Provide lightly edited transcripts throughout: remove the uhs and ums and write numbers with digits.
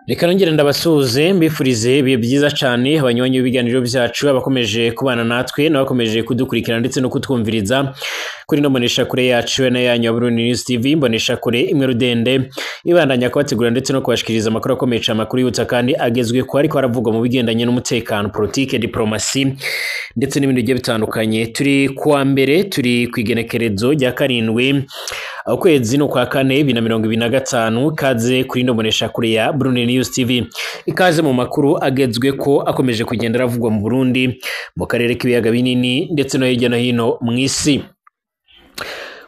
Reka nongere ndabasuhuze mbifurize ibihe byiza cyane abanywanyi b'ibiganiro byacu abakomeje kubana natwe n'abakomeje kudukurikirana ndetse no kutwumviriza kuri no mbonesha kure yacu na yanyu Burundi News TV mbonesha kure imwe rudende ibandanya kubategura ndetse no kubashikiriza amakuru akomeye cyane amakuru y'ubutaka kandi agezwe ko ariko aravugwa mu bigendanye n'umutekano politique diplomasi ndetse n'ibindi bigiye bitandukanye. Turi kuwa mbere turi kwigenekerezo rya karindwi ukwezi no kwa kane 2025 kaze kuri no mbonesha kure ya Burundi News TV ikaze mu makuru agezwe ko akomeje kugenda aravugwa mu Burundi mu karere k'ibiyaga binini ndetse no hirya no hino mu isi.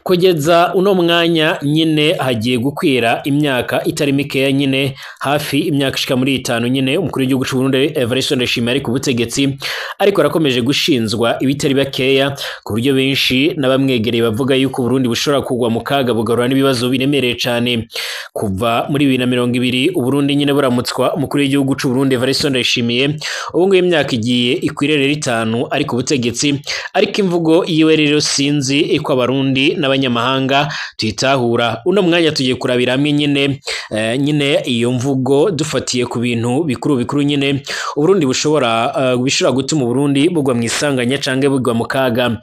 Kugeza uno mwanya nyine hagiye gukwira imyaka itari mikeya nyine hafi imyaka ishika muri 5 nyine umukuru w'igihugu cy'u Burundi Evariste Ndayishimiye ari ku butegetsi ariko arakomeje gushinzwa ibitari bakeya ku buryo benshi n'abamwegereye bavuga yuko Burundi bushobora kugwa mu kaga bugarura n'ibibazo biremereye cyane. Kuva muri 2020 Burundi nyine buramutswa umukuru w'igihugu cy'u Burundi Evariste Ndayishimiye ubu ngo imyaka igiye ikwirere 5 ari ku butegetsi ariko imvugo yiwe rero sinzi iko abarundi n'abanyamahanga tuyitahura. Uno mwanya tugiye kurabira hamwe nyine iyo mvugo dufatiye ku bintu bikuru nyine Burundi bishobora gutuma Burundi bugwa mu isanganya canke bugwa mu kaga.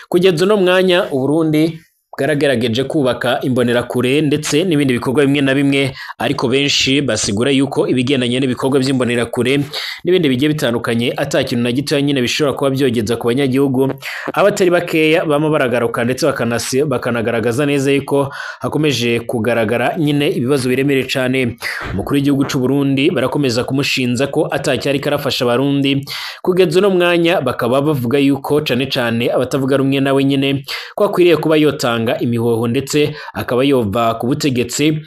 Kugeza uno mwanya Burundi bwaragerageje kubaka imbonera kure ndetse n'ibindi bikorwa bimwe na bimwe ariko benshi basigura yuko ibigendanye n'ibikorwa by'imbonera kure n'ibindi bigiye bitandukanye atakintu na gito nyine bishobora kuba byogeza ku banyagihugu abatari bakeya bama baragaruka ndetse bakanagaragaza neza yuko hakomeje kugaragara nyine ibibazo biremereye cyane. Umukuru w'igihugu cy'u Burundi barakomeza kumushinza ko atacyari karafasha abarundi kugeza uno mwanya bakaba bavuga yuko cane abatavuga rumwe nawe nyine ko akwiriye kuba yotanga imihoho ndetse akaba yova ku butegetsi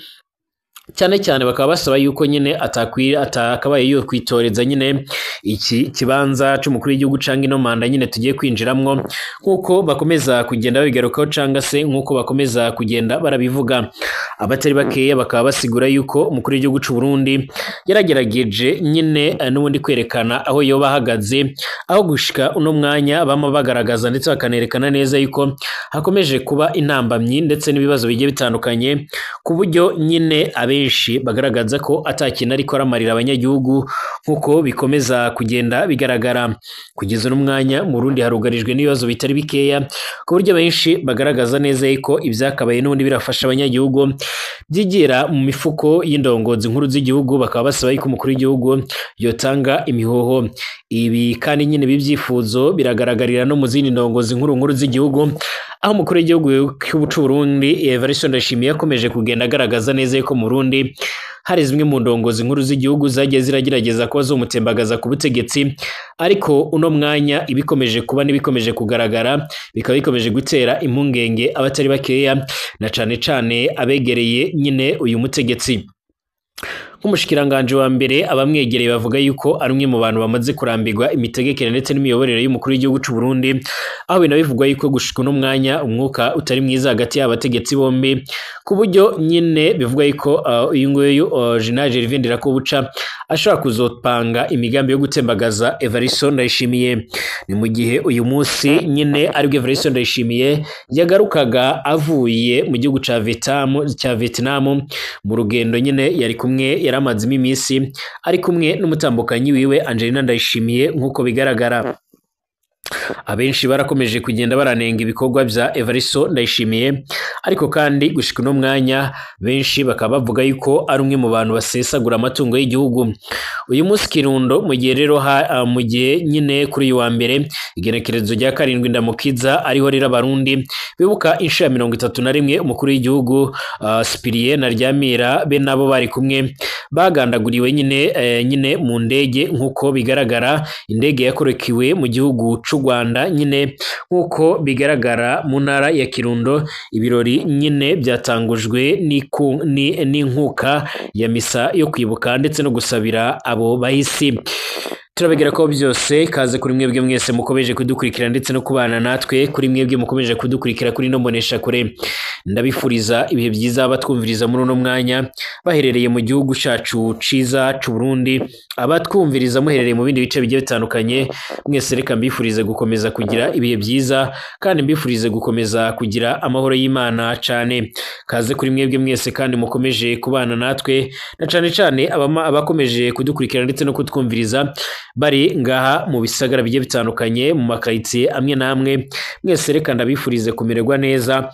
cyane bakaba basaba yuko nyine atakabaye yo kwitoreza nyine iki kibanza cy'umukuru w'igihugu canga ino manda nyine tugiye kwinjiramwo nkuko bakomeza kugenda babigarukaho canga se nkuko bakomeza kugenda barabivuga. Abatari bakeya bakaba basigura yuko umukuru w'igihugu cy'u Burundi yaragerageje nyine n'ubundi kwerekana aho yoba ahagaze aho gushika uno mwanya bama bagaragaza ndetse bakanerekana neza yuko hakomeje kuba intambamyi ndetse n'ibibazo bigiye bitandukanye ku buryo nyine benshi bagaragaza ko atakintu ariko aramarira abanyagihugu nkuko bikomeza kugenda bigaragara. Kugeza n'umwanya mu Burundi harugarijwe n'ibibazo bitari bikeya ku buryo benshi bagaragaza neza yuko ivyakabaye n'ubundi birafasha abanyagihugu byigira mu mifuko y'indongozi nkuru z'igihugu bakaba basaba yuko umukuru w'igihugu yotanga imihoho. Ibi kandi nyine bivyifuzo biragaragarira no mu zindi ndongozi nkuru z'igihugu aho umukuru w'igihugu cy'u Burundi Evariste Ndayishimiye yakomeje kugenda agaragaza neza yuko mu Burundi hari zimwe mu ndongozi nkuru z'igihugu zagiye ziragerageza ko bazomutembagaza ku butegetsi ariko uno mwanya ibikomeje kuba n'ibikomeje kugaragara bikaba bikomeje gutera impungenge abatari bakeya na cane abegereye nyine uyu mutegetsi. Nk'umushikiranganje wa mbere abamwegereye bavuga yuko ari umwe mu bantu bamaze kurambirwa imitegekere ndetse n'imiyoborere y'umukuru w'igihugu cy'u Burundi aho binabivugwa yuko gushika no mwanya umwuka utari mwiza hagati y'abategetsi bombi ku buryo nyine bivugwa yuko uyu nguyu General Gervais Ndirakobuca ashobora kuzopanga imigambi yo gutembagaza Evariste Ndayishimiye. Ni mu gihe uyu munsi nyine aribwo Evariste Ndayishimiye yagarukaga avuye mu gihugu ca Vietnam mu rugendo nyine yari kumwe yaramazimo iminsi ari kumwe n'umutambukanyi wiwe Angelina Ndayishimiye nkuko bigaragara. Abenshi barakomeje kugenda baranenga ibikorwa bya Evariste Ndayishimiye ariko kandi gushika no mwanya benshi bakaba bavuga yuko ari umwe mu bantu basesagura amatungo y'igihugu. Uyu munsi Kirundo mu gihe rero mu gihe nyine kuri uyu wa mbere igenekerezo rya karindwi ndamukiza ariho rero abarundi bibuka inshuro 31 umukuru w'igihugu Cyprien Ntaryamira be nabo bari kumwe bagandaguriwe nyine mu ndege nkuko bigaragara. Indege yakorekiwe mu gihugu cy'u Rwanda nyine nkuko bigaragara mu ntara ya Kirundo. Ibirori nyine byatangujwe n'inkuka ya misa yo kwibuka ndetse no gusabira abo bahisi. turabegera ko byose kaze kuri mwebwe mwese mukomeje kudukurikira ndetse no kubana natwe kuri mwebwe mukomeje kudukurikira kuri no mbonesha kure ndabifuriza ibihe byiza abatwumviriza muri uno mwanya baherereye mu gihugu cyacu ciza c'u Burundi abatwumviriza muherereye mu bindi bice bigiye bitandukanye mwese reka mbifurize gukomeza kugira ibihe byiza kandi mbifurize gukomeza kugira amahoro y'Imana cyane kaze kuri mwebwe mwese kandi mukomeje kubana natwe na cyane abakomeje kudukurikira ndetse no kutwumviriza bari ngaha mu bisagara bigiye bitandukanye mu makaritsiye amwe namwe mwese reka ndabifurize kumererwa neza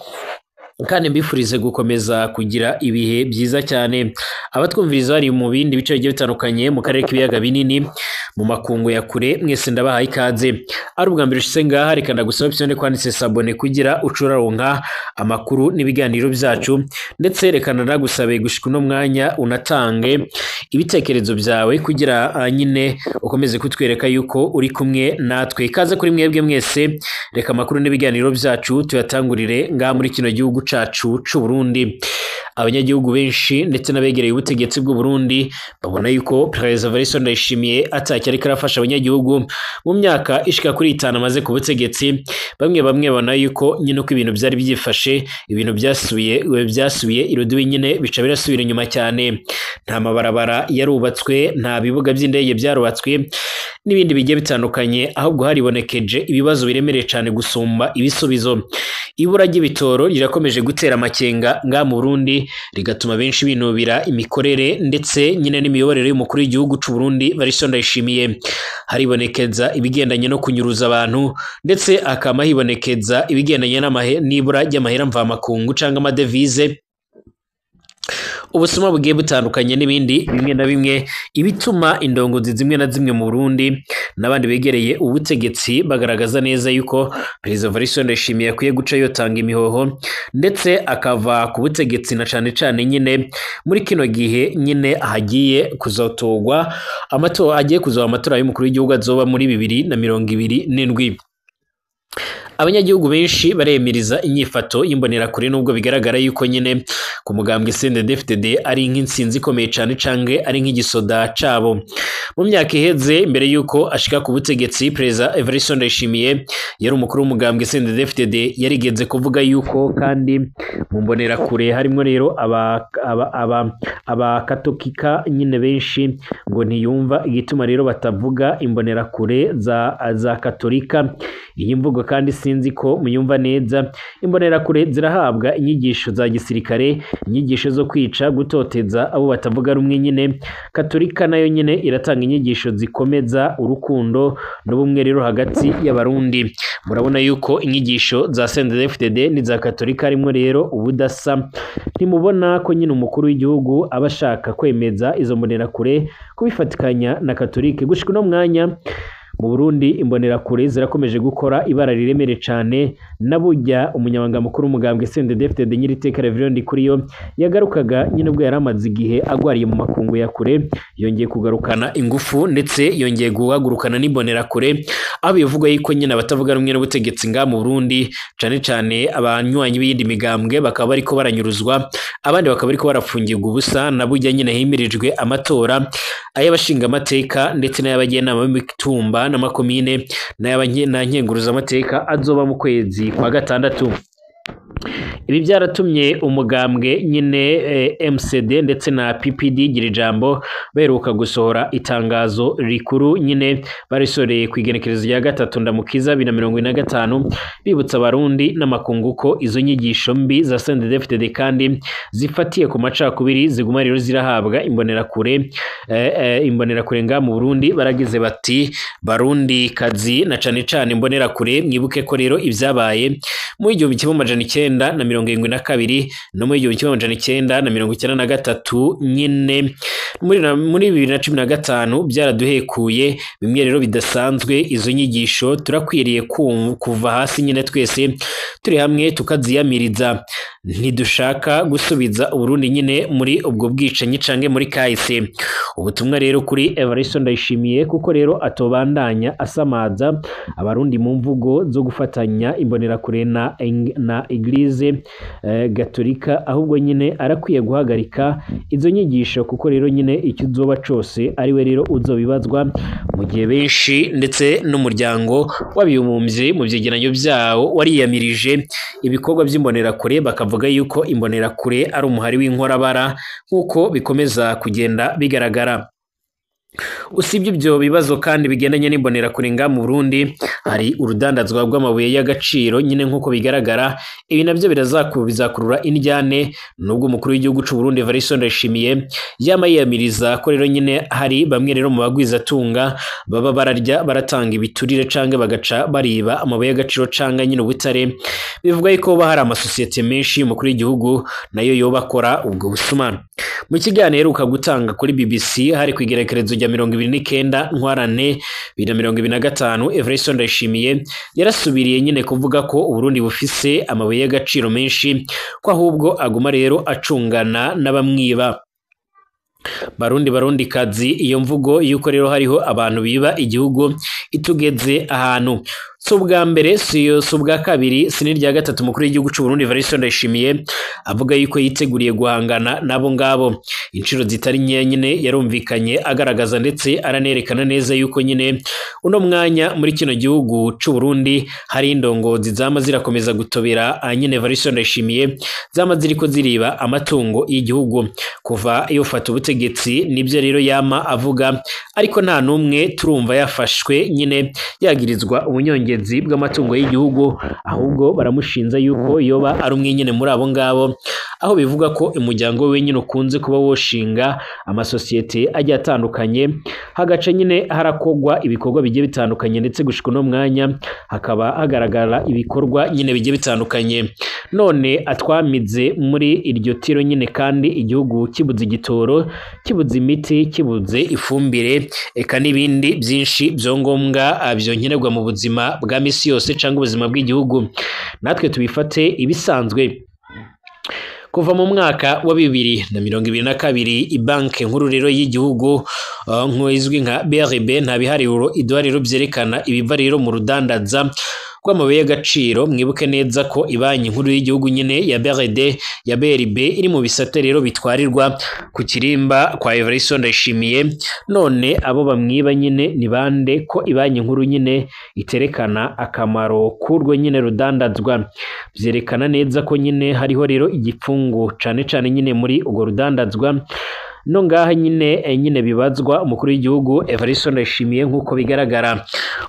kandi mbifurize gukomeza kugira ibihe byiza cyane abatwumviriza bari mu bindi bice bigiye bitandukanye mu karere k'ibiyaga binini mu makungu ya kure mwese ndabahaye ikaze ari ubwa mbere ushitse ngaha reka ndagusaba option kwanditse sabone kugira ucuraronka amakuru n'ibiganiro byacu ndetse reka ndagusabe gushika no mwanya unatange ibitekerezo byawe kugira nyine ukomeze kutwereka yuko uri kumwe natwe ikaze kuri mwebwe mwese reka amakuru n'ibiganiro byacu tuyatangurire ngaha muri kino gihugu cacu c'u Burundi abanyagihugu benshi ndetse n'abegereye ubutegetsi bw'u Burundi babona yuko Perezida Evariste Ndayishimiye ataki ariko arafasha abanyagihugu mu myaka ishika kuri 5 amaze ku butegetsi bamwe babona yuko nyine uko ibintu byari byifashe ibintu byasubiye irudubi nyine bica birasubira inyuma cyane nta mabarabara yarubatswe nta bibuga by'indege byarubatswe n'ibindi bigiye bitandukanye ahubwo haribonekeje ibibazo biremereye cyane gusumba ibisubizo ibura ry'ibitoro rirakomeje gutera amakenga nga mu Burundi rigatuma benshi binubira imikorere ndetse nyine n'imiyoborere y'umukuru w'igihugu c'u Burundi Evariste Ndayishimiye haribonekeza ibigendanye no kunyuruza abantu ndetse akama hibonekeza ibigendanye n'ibura ry'amahera mvamakungu cyangwa amadevize ubusuma bugiye butandukanye n'ibindi bimwe na bimwe ibituma indongozi zimwe na zimwe mu Burundi n'abandi begereye ubutegetsi bagaragaza neza yuko Perezida Evariste Ndayishimiye akwiye guca yotanga imihoho ndetse akava ku butegetsi na cyane nyine muri kino gihe nyine hagiye kuzotogwa amatora y'umukuru w'igihugu azoba muri 2027 abanyagihugu benshi baremiriza inyifato y'imbonerakure nubwo bigaragara yuko nyine ku mugambwe CNDD-FDD ari nk'insinzi ikomeye cyane canke ari nk'igisoda cabo mu myaka iheze mbere yuko ashika ku butegetsi Perezida Evariste Ndayishimiye yari umukuru w'umugambwe CNDD-FDD yarigeze kuvuga yuko kandi mu mbonerakure harimo rero abakatolika nyine benshi ngo ntiyumva igituma rero batavuga imbonerakure za katolika iyi mvugo kandi sinzi ko muyumva neza imbonerakure zirahabwa inyigisho za gisirikare inyigisho zo kwica gutoteza abo batavuga rumwe nyine katolika nayo nyine iratanga inyigisho zikomeza urukundo n'ubumwe rero hagati y'abarundi murabona yuko inyigisho za CNDD-FDD n'iza katolika harimo rero ubudasa ntimubona ko nyine umukuru w'igihugu abashaka kwemeza izo mbonerakure kubifatikanya na katolike gushika no mwanya mu Burundi imbonerakure zirakomeje gukora ibara riremere cyane nabujya umunyabanga mukuru umugambwe CNDD-FDD Nyiriteka Reverend Ndikuriyo yagarukaga nyine ubwo yaramaze igihe agwariye mu makungu ya kure yongeye kugarukana ingufu ndetse yongeye guhagurukana n'imbonerakure abo bivuga yuko nyine abatavuga rumwe n'ubutegetsi nga mu Burundi cyane abanywanyi b'iyindi migambwe bakaba bariko baranyuruzwa abandi bakaba bariko barafungirwa ubusa nabujya nyine himirijwe amatora ay'abashinga amateka ndetse n'abagenama b'imitumba n'amakomine n'abanyenguruza amateka azoba mu kwezi kwa gatandatu ibi byaratumye umugambwe nyine MCD ndetse na PPD gira ijambo beruka gusohora itangazo rikuru nyine barisoreye kwigenekerezo rya 3 ndamukiza 2025 bibutsa abarundi n'amakungu ko izo nyigisho mbi za CNDD-FDD kandi zifatiye ku macakubiri ziguma rero zirahabwa imbonerakure nga mu Burundi baragize bati barundi kazi na cane imbonerakure mwibuke ko rero ibyabaye mu 1972 no mu 1993 nyine muri 2015 byaraduhekuye bimwe rero bidasanzwe izo nyigisho turakwiriye kuva hasi nyine twese turi hamwe tukaziyamiriza ntidushaka gusubiza Uburundi nyine muri ubwo bwicanyi canke muri kahise. Ubutumwa rero kuri Evariste Ndayishimiye kuko rero atobandanya asamaza abarundi mu mvugo zo gufatanya imbonerakure na Eglise Gatolika, ahubwo nyine arakwiye guhagarika izo nyigisho kuko rero nyine icyo uzoba cose ari we rero uzobibazwa, mu gihe benshi ndetse n'umuryango w'abibumbye mu vyegeranyo vyawo wariyamirije ibikorwa vy'imbonerakure bakavuga yuko imbonerakure ari umuhari w'inkorabara nk'uko bikomeza kugenda bigaragara. Usibye ibyo bibazo kandi bigendanye n'imbonerakure nga mu Burundi, hari urudandazwa rw'amabuye y'agaciro nyine nk'uko bigaragara. Ibi navyo bizakurura indyane nubwo umukuru w'igihugu c'u Burundi Evariste Ndayishimiye yama yiyamiriza ko rero nyine hari bamwe rero mu bagwizatunga baba baratanga ibiturire canke bagaca bariba amabuye y'agaciro canke nyine ubutare. Bivuga yuko hari amasosiyete menshi umukuru w'igihugu nayo yoba akora ubwo busuma. Mu kiganiro ukagutanga kuri BBC hari kwigerekerezo rya 29 Ntwarante 2025, Evariste Ndayishimiye yarasubiriye nyine kuvuga ko Uburundi bufise amabuye y'agaciro menshi, ko ahubwo aguma rero acungana n'abamwiba. Barundi kazi, iyo mvugo yuko rero hariho abantu biba igihugu itugeze ahantu. Si ubwa mbere, si ubwa kabiri, si n'irya gatatu umukuru w'igihugu c'u Burundi Evariste Ndayishimiye avuga yuko yiteguriye guhangana nabo ngabo. Inshuro zitari nkeya nyine yarumvikanye agaragaza ndetse aranerekana neza yuko nyine uno mwanya muri kino gihugu c'u Burundi hari indongozi zama zirakomeza gutobera nyine Evariste Ndayishimiye, zama ziriko ziriba amatungo y'igihugu kuva iyo fata ubutegetsi. Nibyo rero yama avuga, ariko nta numwe turumva yafashwe nyine yagirizwa ubunyonge bw'amatungo y'igihugu, ahubwo baramushinza yuko yoba ari umwe nyine muri abo ngabo, aho bivuga ko umuryango we nyine ukunze kuba woshinga amasosiyete agiye atandukanye, hagaca nyine harakogwa ibikorwa bigiye bitandukanye, ndetse gushika no mwanya hakaba hagaragara ibikorwa nyine bigiye bitandukanye. None atwamize muri iryo tiro nyine, kandi igihugu kibuze igitoro, kibuze imiti, kibuze ifumbire, eka n'ibindi byinshi byo ngombwa byonkenerwa mu buzima bwa misi yose cyangwa ubuzima bw'igihugu. Natwe tubifate ibisanzwe. Kuva mu mwaka wa 2022 ibanke nkuru rero y'igihugu izwi nka BRB nta bihariro iduha rero byerekana ibiva rero mu rudandaza rw'amabuye y'agaciro. Mwibuke neza ko ibanki nkuru y'igihugu nyine ya BRB iri mu bisate rero bitwarirwa ku kirimba kwa Evariste Ndayishimiye. None abo bamwiba nyine ni bande ko ibanki nkuru nyine iterekana akamaro kurwo nyine rudandazwa? Byerekana neza ko nyine hariho rero igipfungu cane nyine muri ugo rudandazwa. No ngaha nyine bibazwa umukuru w'igihugu Evariste Ndayishimiye nk'uko bigaragara.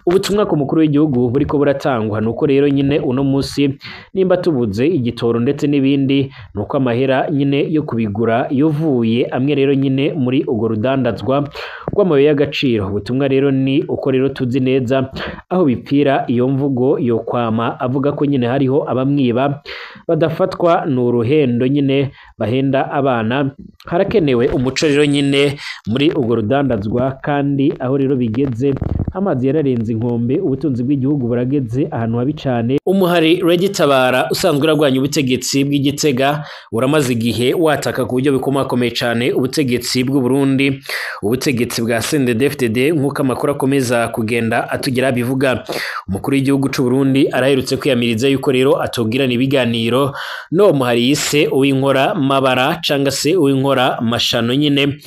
Ubutumwa ku mukuru w'igihugu buriko buratangwa nuko rero nyine uno musi nimba tubuze igitoro ndetse n'ibindi, nuko amahera nyine yo kubigura yovuye amwe rero nyine muri ugo rudandazwa rw'amabuye y'agaciro. Ubutumwa rero ni uko rero tuzi neza aho bipfira iyo mvugo yo kwama avuga ko nyine hariho abamwiba badafatwa n'uruhendo nyine bahenda abana. Harakenewe umuco rero nyine muri ugo rudandazwa, kandi aho rero bigeze amazi yararenze inkombe, ubutunzi bw'igihugu burageze ahantu habi cyane. Umuhari Regitabara usanzwe uragwanya ubutegetsi bw'Igitega uramaze igihe wataka ku buryo bikomakomeye cyane ubutegetsi bw'u Burundi, ubutegetsi bwa CNDD-FDD nk'uko amakuru akomeza kugenda atugira bivuga. Umukuru w'igihugu c'u Burundi araherutse kwiyamiriza yuko rero atogirana ibiganiro no muhari yise uw'inkora mabara cyangwa se uw'inkora mashano nyine.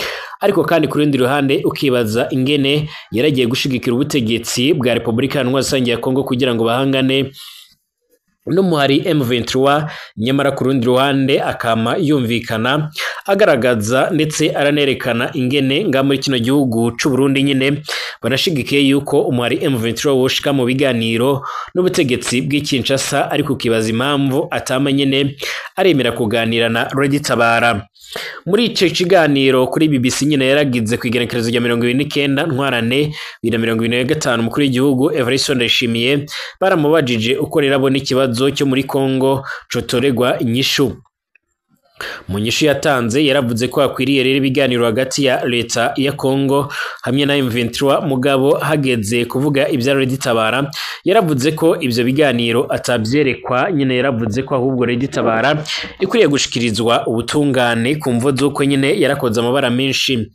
Ariko kandi ku rundi ruhande ukibaza ingene yaragiye gushigikira ubutegetsi bwa Repubulika Iharanira ya Kongo kugira ngo bahangane n'umuhari M23, nyamara ku rundi ruhande akama yumvikana agaragaza ndetse aranerekana ingene nga muri kino gihugu c'u Burundi nyine banashigikiye yuko umuhari M23 woshika mu biganiro n'ubutegetsi bw'Kinshasa, ariko ukibaza impamvu atama nyine aremera kuganira na Regitabara. Muri ico kiganiro kuri BBC nyine yaragize kwigerekerezo rya 29 Ntwarante 2025, umukuru w'igihugu Evariste Ndayishimiye baramubajije uko rero abona ikibazo cyo muri Kongo cotoregwa inyishu. mu nyishu yatanze yaravuze ko akwiriye rero ibiganiro hagati ya leta ya Kongo hamwe na M23 mugabo hageze kuvuga ibya Red Tabara yaravuze ko ivyo biganiro atabyerekwa nyine yaravuze ko ahubwo Red Tabara ikwiriye gushikirizwa ubutungane ku mvo z'uko nyine yarakoze amabara menshi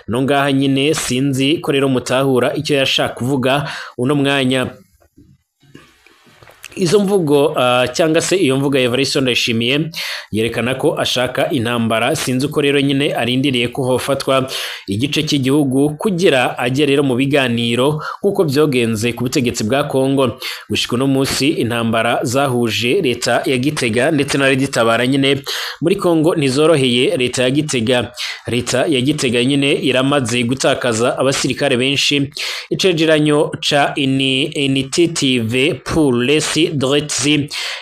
no ngaha nyine sinzi ko rero mutahura icyo yashaka kuvuga uno mwanya. Izo mvugo cyangwa se iyo mvuga Evariste Ndayishimiye yerekana ko ashaka intambara, sinzi uko rero nyine arindiriye ko hofatwa igice cy'igihugu kugira ajye rero mu biganiro nkuko byogenze ku butegetsi bwa Kongo. Gushika no munsi intambara zahuje leta ya Gitega ndetse na Red Tabara nyine muri Kongo ntizoroheye leta ya Gitega. Leta ya Gitega nyine iramaze gutakaza abasirikare benshi. Icegeranyo ca Initiative pour les droits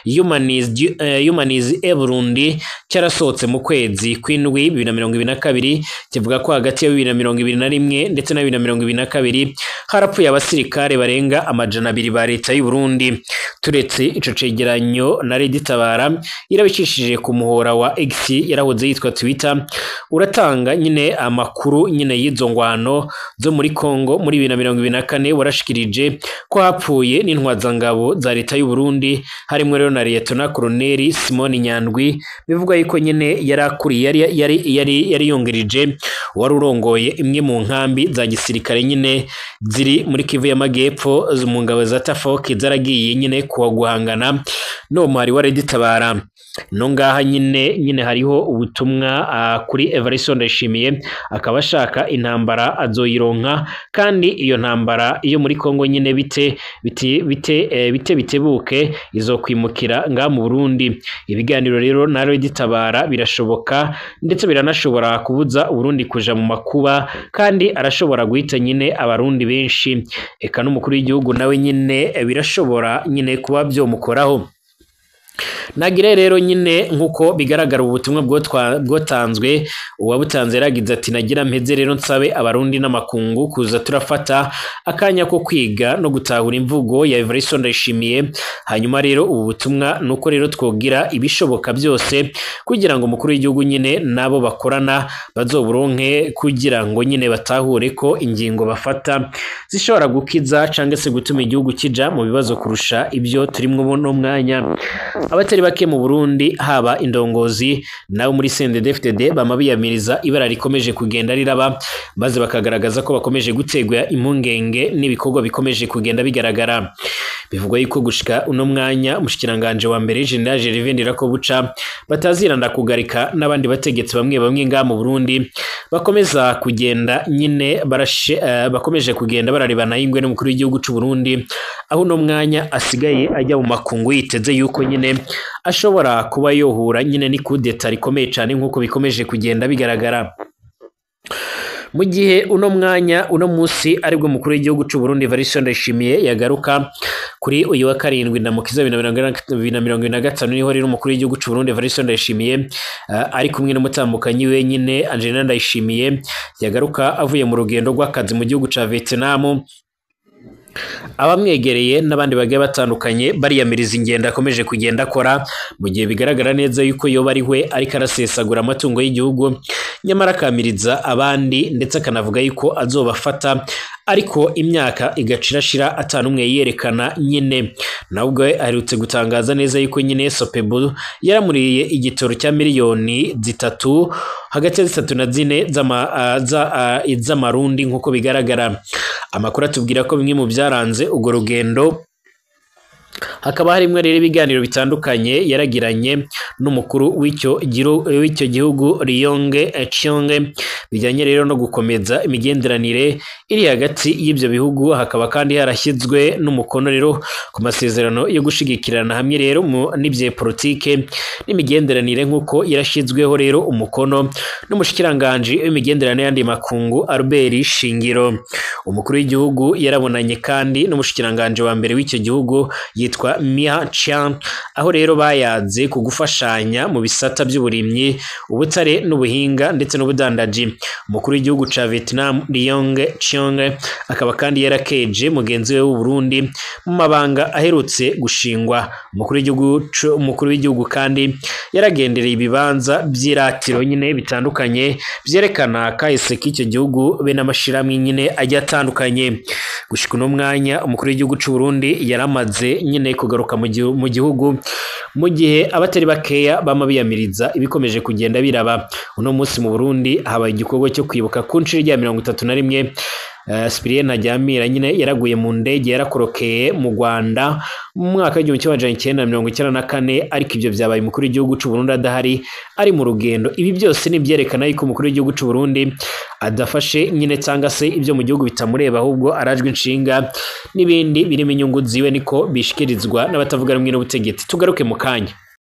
humanistes et Burundi cyarasohotse mu kwezi kw'indwi 2022 kivuga ko hagati ya 2021 ndetse na 2022 harapfuye abasirikare barenga 200 ba leta y'u Burundi. Turetse ico cegeranyo na Red Tabara irabicishije ku muhora wa X yarahoze yitwa Twitter uratanga nyine amakuru nyine y'izo ngwano zo muri Kongo muri 2024 warashikirije ko hapfuye n'intwazangabo za leta y'u Burundi harimo rero na Lieutenant Colonel Simon Nyandwi bivugwa yuko nyine yarakuriye yari yongereje wari urongoye imwe mu nkambi za gisirikare nyine ziri muri Kivu y'Amajyepfo mu ngabo za Tafoki zaragiye nyine kuwa guhangana no muhari wa Red Tabara. No ngaha nyine hariho ubutumwa kuri Evariste Ndayishimiye akaba ashaka intambara azoyironka kandi iyo ntambara iyo muri Kongo nyine bitebuke izokwimukira nga mu Burundi. Ibiganiro rero na Red Tabara birashoboka ndetse biranashobora kubuza Burundi kuja mu makuba kandi arashobora guhita nyine abarundi benshi eka n'umukuru w'igihugu nawe nyine birashobora nyine kuba byomukoraho. Nagire rero nyine nkuko bigaragara ubutumwa bwotanzwe uwabutanze yaragize ati nagira mpeze rero nsabe abarundi n'amakungu kuza turafata akanya ko kwiga no gutahura imvugo ya Evariste Ndayishimiye. Hanyuma rero ubu butumwa nuko rero twogira ibishoboka byose kugira ngo umukuru w'igihugu nyine nabo bakorana bazoburonke kugira ngo nyine batahure ko ingingo bafata zishobora gukiza cyangwa se gutuma igihugu kija mu bibazo kurusha ibyo turimwo no mwanya. Abatari bake mu Burundi haba indongozi nawe muri CNDD-FDD bama biyamiriza ibara rikomeje kugenda riraba maze bakagaragaza ko bakomeje gutegwa impungenge n'ibikorwa bikomeje kugenda bigaragara. Bivugwa yuko gushika uno mwanya mushikiranganje wa mbere General Gervais Ndirakobuca bataziranda kugarika n'abandi bategetsi bamwe nga mu Burundi bakomeza kugenda nyine bakomeje kugenda bararebana y'ingwe n'umukuru w'igihugu cy'u Burundi aho uno mwanya asigaye ajya mu makungu yiteze yuko nyine ashobora kuba yohura nyine ni kudeta rikomeye cyane nkuko bikomeje kugenda bigaragara. Mu gihe uno mwanya uno munsi aribwo mukuru w'igihugu cy'u Burundi Evariste Ndayishimiye yagaruka kuri uyu wa karindwi na mukiza 2025 niho rero umukuru w'igihugu cy'u Burundi Evariste Ndayishimiye ari kumwe n'umutambukanyi wenyine Angelina Ndayishimiye yagaruka avuye mu rugendo rw'akazi mu gihugu ca Vietnam. Abamwegereye n'abandi bagiye batandukanye bariyamiriza ingendo akomeje kugenda akora mu gihe bigaragara neza yuko yo bariwe ariko arasesagura amatungo y'igihugu nyamara akamiriza abandi ndetse akanavuga yuko azobafata ariko imyaka igacirashira atanumwe yerekana nyine. Nabwo aherutse gutangaza neza yuko nyine Sopebu yaramuriye igitoro cya miliyoni 3 hagati ya 3 na 4 z'amarundi nkuko bigaragara. Amakuru atubwira ko bimwe mu byaranze ugo rugendo hakaba harimwe rero ibiganiro bitandukanye yaragiranye n'umukuru w'icyo gihugu Riyonge Chionge bijyanye rero no gukomeza imigenderanire iri hagati y'ibyo bihugu. Hakaba kandi harashyizwe n'umukono rero ku masezerano yo gushigikirana hamwe rero n'ibye politike n'imigenderanire nkuko yarashyizweho rero umukono n'umushikiranganje w'imigenderanire y'andi makungu Albert Shingiro. Umukuru w'igihugu yarabonanye kandi n'umushikiranganje wa mbere w'icyo gihugu yitwa Mia Chan, aho rero bayaze ku gufashanya mu bisata by'uburimyi, ubutare n'ubuhinga ndetse n'ubudandaji. Umukuru w'igihugu ca Vietnam Liong Chiong akaba kandi yarakeje mugenzi we w'u Burundi mu mabanga aherutse gushingwa. Umukuru w'igihugu kandi yaragendereye ibibanza by'iratiro nyine bitandukanye vyerekana kahise k'icyo gihugu be n'amashirahamwe nyine ajya atandukanye. Gushika uno mwanya umukuru w'igihugu c'u Burundi yaramaze nyine kugaruka mu gihugu mu gihe abatari bakeya bama biyamiriza ibikomeje kugenda biraba. Uno munsi mu Burundi habaye igikorwa cyo kwibuka ku nshuro ya 31 Cyprien Ntaryamira nyine yaraguye mu ndege yarakorokeye mu Rwanda mu mwaka w'1994, ariko ivyo vyabaye umukuru w'igihugu c'u Burundi adahari, ari mu rugendo. Ibi byose ni byerekana yuko umukuru w'igihugu c'u Burundi adafashe nyine cyangwa se ibyo mu gihugu bitamureba, ahubwo arajwe inshinga n'ibindi birimo inyungu ziwe, niko bishikirizwa n'abatavuga rumwe n'ubutegetsi. Tugaruke mu kanya.